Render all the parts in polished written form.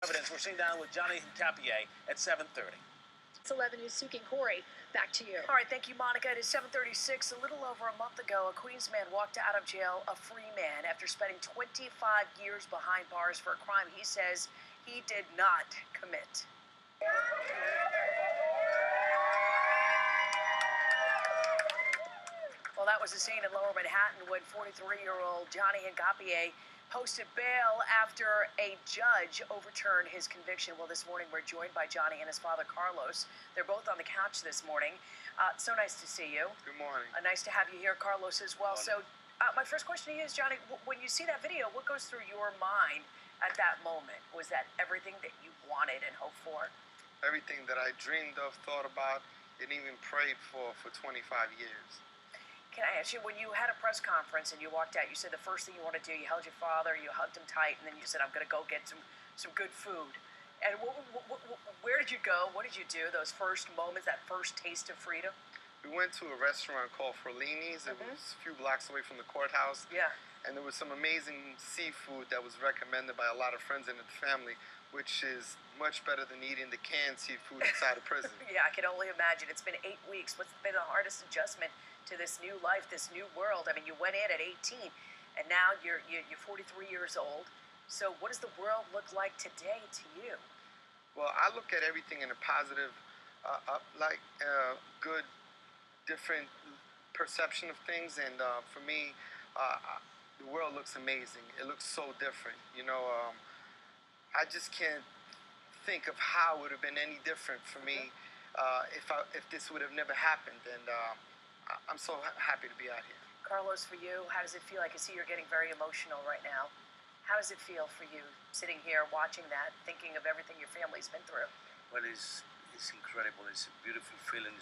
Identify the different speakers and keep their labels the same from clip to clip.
Speaker 1: Evidence. We're sitting down with Johnny Capier at 7:30.
Speaker 2: PIX11 News, Suki and Corey, back to you.
Speaker 3: All right, thank you, Monica. It is 7:36. A little over a month ago, a Queens man walked out of jail a free man after spending 25 years behind bars for a crime he says he did not commit. Well, that was the scene in Lower Manhattan when 43-year-old Johnny Ngapié posted bail after a judge overturned his conviction. Well, this morning we're joined by Johnny and his father, Carlos. They're both on the couch this morning. So nice to see you.
Speaker 4: Good morning.
Speaker 3: Nice to have you here, Carlos, as well. So my first question to you is, Johnny, when you see that video, what goes through your mind at that moment? Was that everything that you wanted and hoped for?
Speaker 4: Everything that I dreamed of, thought about, and even prayed for 25 years.
Speaker 3: Can I ask you, when you had a press conference and you walked out, you said the first thing you want to do, you held your father, you hugged him tight, and then you said, I'm going to go get some good food. And where did you go? What did you do? Those first moments, that first taste of freedom?
Speaker 4: We went to a restaurant called Ferlini's. It was a few blocks away from the courthouse.
Speaker 3: Yeah.
Speaker 4: And there was some amazing seafood that was recommended by a lot of friends in the family, which is much better than eating the canned seafood inside a prison.
Speaker 3: Yeah, I can only imagine. It's been 8 weeks. What's been the hardest adjustment to this new life, this new world? I mean, you went in at 18, and now you're 43 years old. So what does the world look like today to you?
Speaker 4: Well, I look at everything in a positive, good, different perception of things. And for me, the world looks amazing. It looks so different. You know, I just can't think of how it would have been any different for me if this would have never happened. And I'm so happy to be out here.
Speaker 3: Carlos, for you, how does it feel? I can see you're getting very emotional right now. How does it feel for you sitting here watching that, thinking of everything your family's been through?
Speaker 5: Well, it's incredible. It's a beautiful feeling.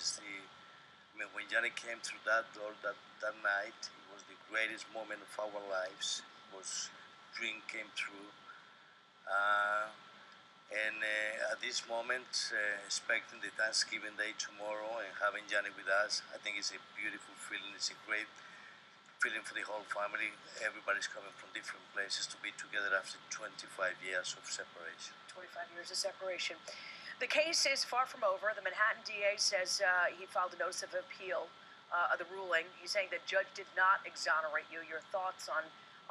Speaker 5: When Johnny came through that door that night, it was the greatest moment of our lives. It was dream came true. And at this moment, expecting the Thanksgiving Day tomorrow and having Johnny with us, I think it's a beautiful feeling. It's a great feeling for the whole family. Everybody's coming from different places to be together after 25 years of separation.
Speaker 3: 25 years of separation. The case is far from over. The Manhattan DA says he filed a notice of appeal of the ruling. He's saying the judge did not exonerate you. Your thoughts on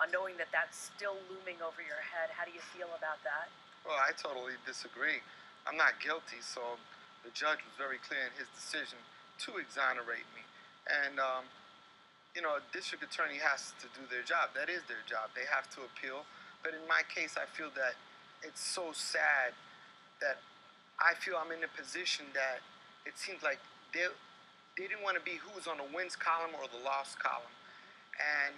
Speaker 3: knowing that that's still looming over your head? How do you feel about that?
Speaker 4: Well, I totally disagree. I'm not guilty, so the judge was very clear in his decision to exonerate me. And, a district attorney has to do their job. That is their job. They have to appeal. But in my case, I feel that it's so sad that I feel I'm in a position that it seems like they didn't want to be who's on the wins column or the loss column. And,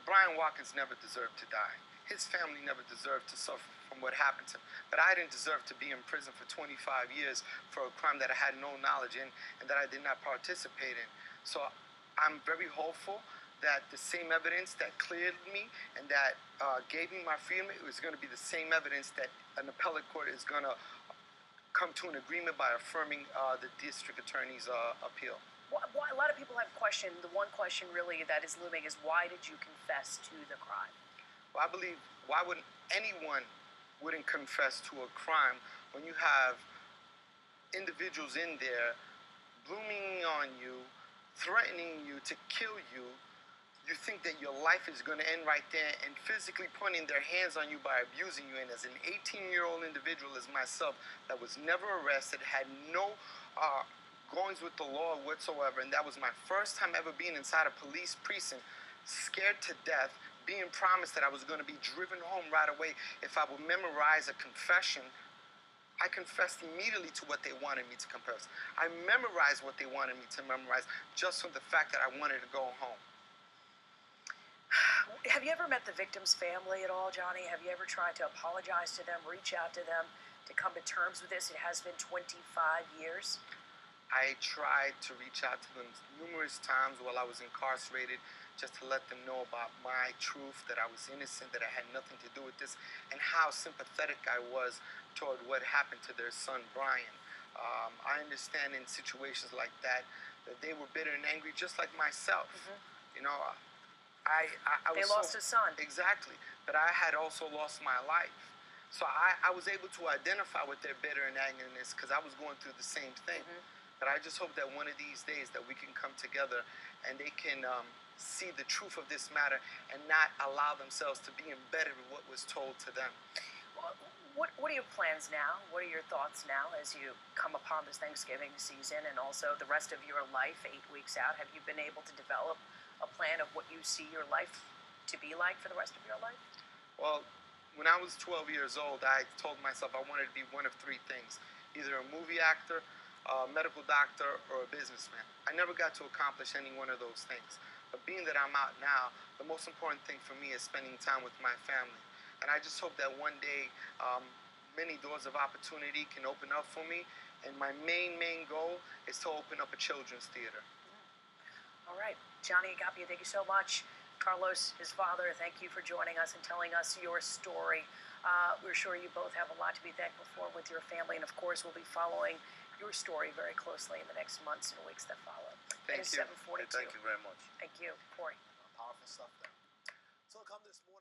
Speaker 4: Brian Watkins never deserved to die. His family never deserved to suffer from what happened to him. But I didn't deserve to be in prison for 25 years for a crime that I had no knowledge in and that I did not participate in. So I'm very hopeful that the same evidence that cleared me and that gave me my freedom, it was going to be the same evidence that an appellate court is going to come to an agreement by affirming the district attorney's appeal.
Speaker 3: A lot of people have questioned. The one question really that is looming is, why did you confess to the crime?
Speaker 4: Well, I believe, why would anyone wouldn't confess to a crime when you have individuals in there blooming on you, threatening you to kill you? You think that your life is going to end right there, and physically pointing their hands on you by abusing you. And as an 18-year-old individual as myself that was never arrested, had no goings with the law whatsoever, and that was my first time ever being inside a police precinct, scared to death, being promised that I was going to be driven home right away if I would memorize a confession. I confessed immediately to what they wanted me to confess. I memorized what they wanted me to memorize just from the fact that I wanted to go home.
Speaker 3: Have you ever met the victim's family at all, Johnny? Have you ever tried to apologize to them, reach out to them, to come to terms with this? It has been 25 years.
Speaker 4: I tried to reach out to them numerous times while I was incarcerated, just to let them know about my truth, that I was innocent, that I had nothing to do with this, and how sympathetic I was toward what happened to their son, Brian. I understand in situations like that they were bitter and angry just like myself. Mm-hmm.
Speaker 3: They lost a son.
Speaker 4: Exactly. But I had also lost my life. So I was able to identify with their bitter and angerness because I was going through the same thing. But I just hope that one of these days that we can come together and they can see the truth of this matter and not allow themselves to be embedded with what was told to them.
Speaker 3: What are your plans now? What are your thoughts now as you come upon this Thanksgiving season and also the rest of your life 8 weeks out? Have you been able to develop a plan of what you see your life to be like for the rest of your life?
Speaker 4: Well, when I was 12 years old, I told myself I wanted to be one of three things: either a movie actor, a medical doctor, or a businessman. I never got to accomplish any one of those things. But being that I'm out now, the most important thing for me is spending time with my family. And I just hope that one day many doors of opportunity can open up for me. And my main goal is to open up a children's theater.
Speaker 3: All right. Johnny Agapia, thank you so much. Carlos, his father, thank you for joining us and telling us your story. We're sure you both have a lot to be thankful for with your family. And, of course, we'll be following your story very closely in the next months and weeks that follow.
Speaker 4: Thank
Speaker 3: It is
Speaker 4: you.
Speaker 3: 7:42.
Speaker 5: Thank you very much.
Speaker 3: Thank you. Corey.
Speaker 1: Powerful stuff there. So come this morning.